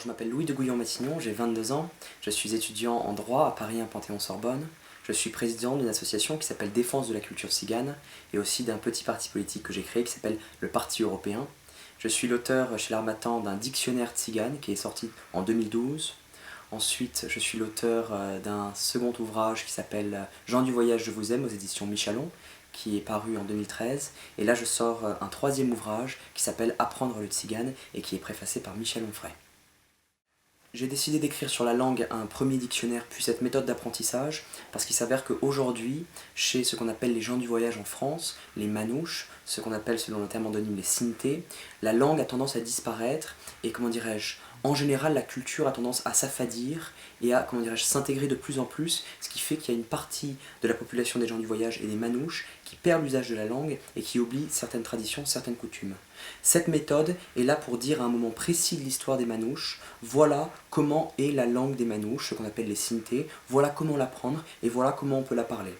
Je m'appelle Louis de Gouillon-Matignon, j'ai 22 ans, je suis étudiant en droit à Paris 1 Panthéon-Sorbonne. Je suis président d'une association qui s'appelle Défense de la culture tzigane et aussi d'un petit parti politique que j'ai créé qui s'appelle le Parti européen. Je suis l'auteur chez l'Harmattan d'un dictionnaire tzigane qui est sorti en 2012. Ensuite, je suis l'auteur d'un second ouvrage qui s'appelle Gens du voyage, je vous aime aux éditions Michalon, qui est paru en 2013. Et là, je sors un troisième ouvrage qui s'appelle Apprendre le tzigane et qui est préfacé par Michel Onfray. J'ai décidé d'écrire sur la langue un premier dictionnaire puis cette méthode d'apprentissage parce qu'il s'avère qu'aujourd'hui, chez ce qu'on appelle les gens du voyage en France, les manouches, ce qu'on appelle selon le terme endonyme les sintés, la langue a tendance à disparaître et comment dirais-je, en général la culture a tendance à s'affadir et à comment dirais-je, s'intégrer de plus en plus, ce qui fait qu'il y a une partie de la population des gens du voyage et des manouches qui perd l'usage de la langue et qui oublie certaines traditions, certaines coutumes. Cette méthode est là pour dire à un moment précis de l'histoire des manouches, voilà comment est la langue des manouches, ce qu'on appelle les sintés, voilà comment l'apprendre et voilà comment on peut la parler.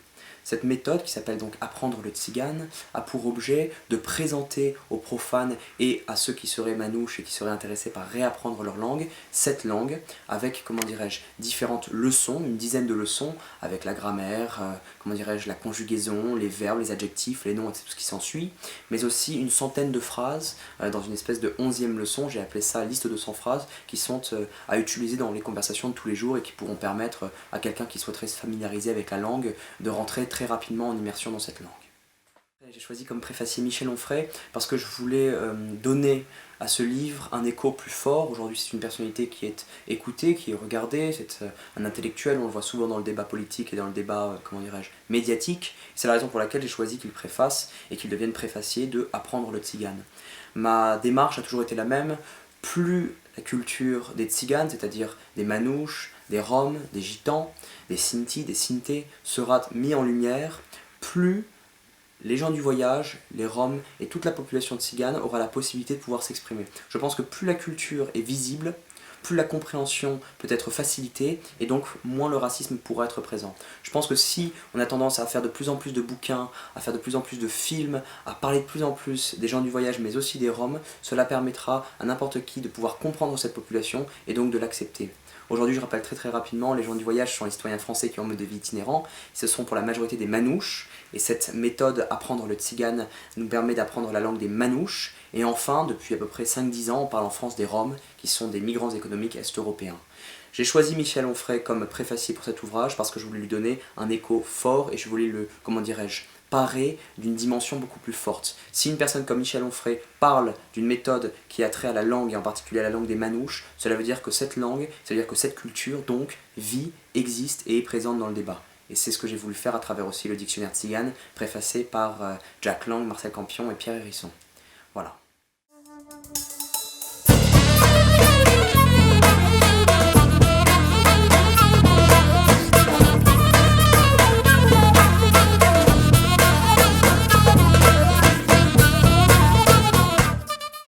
Cette méthode, qui s'appelle donc Apprendre le tzigane, a pour objet de présenter aux profanes et à ceux qui seraient manouches et qui seraient intéressés par réapprendre leur langue, cette langue, avec, comment dirais-je, différentes leçons, une dizaine de leçons, avec la grammaire, comment dirais-je, la conjugaison, les verbes, les adjectifs, les noms, et tout ce qui s'ensuit, mais aussi une centaine de phrases, dans une espèce de 11e leçon, j'ai appelé ça liste de 100 phrases, qui sont à utiliser dans les conversations de tous les jours et qui pourront permettre à quelqu'un qui souhaiterait se familiariser avec la langue de rentrer très rapidement en immersion dans cette langue. J'ai choisi comme préfacier Michel Onfray parce que je voulais donner à ce livre un écho plus fort. Aujourd'hui, c'est une personnalité qui est écoutée, qui est regardée, c'est un intellectuel, on le voit souvent dans le débat politique et dans le débat, comment dirais-je, médiatique. C'est la raison pour laquelle j'ai choisi qu'il préface et qu'il devienne préfacier de Apprendre le tzigane. Ma démarche a toujours été la même. Plus la culture des tziganes, c'est-à-dire des manouches, des roms, des gitans, des sintis, des sintés, sera mis en lumière, plus les gens du voyage, les roms et toute la population tzigane aura la possibilité de pouvoir s'exprimer. Je pense que plus la culture est visible, plus la compréhension peut être facilitée et donc moins le racisme pourra être présent. Je pense que si on a tendance à faire de plus en plus de bouquins, à faire de plus en plus de films, à parler de plus en plus des gens du voyage mais aussi des Roms, cela permettra à n'importe qui de pouvoir comprendre cette population et donc de l'accepter. Aujourd'hui, je rappelle très rapidement, les gens du voyage sont les citoyens français qui ont un mode de vie itinérant. Ce sont pour la majorité des manouches, et cette méthode Apprendre le tzigane nous permet d'apprendre la langue des manouches. Et enfin, depuis à peu près 5-10 ans, on parle en France des Roms, qui sont des migrants économiques est-européens. J'ai choisi Michel Onfray comme préfacier pour cet ouvrage parce que je voulais lui donner un écho fort et je voulais le, comment dirais-je, parer d'une dimension beaucoup plus forte. Si une personne comme Michel Onfray parle d'une méthode qui a trait à la langue, et en particulier à la langue des manouches, cela veut dire que cette langue, c'est-à-dire que cette culture, donc, vit, existe et est présente dans le débat. Et c'est ce que j'ai voulu faire à travers aussi le dictionnaire tzigane, préfacé par Jack Lang, Marcel Campion et Pierre Hérisson. Voilà.